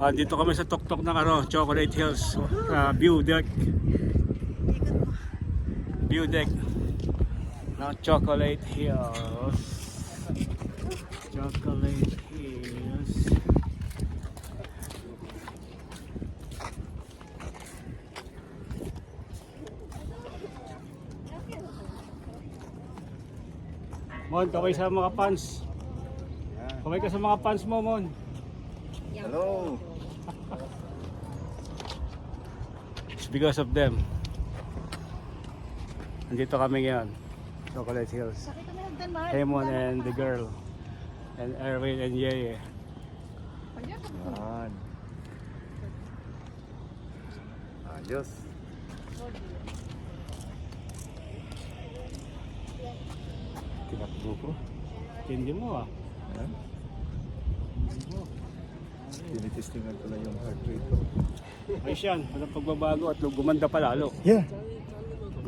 Dito kami sa tuktok ng Chocolate Hills view deck. View deck ng Chocolate Hills. Chocolate Hills. Mon, kaway sa mga fans. Kaway ka sa mga fans mo, Mon. Hello. It's because of them. Nandito kami ngayon. Chocolate Hills. Hemon and the girl. And Erwin and Yeye. Yan. Ayos. Tinakbo ko. Tindi mo ah. Yan. Tinitestingan ko lang yung heart rate ko. Ayos yan. Walang pagbabago at gumanda pa lalo. Yeah.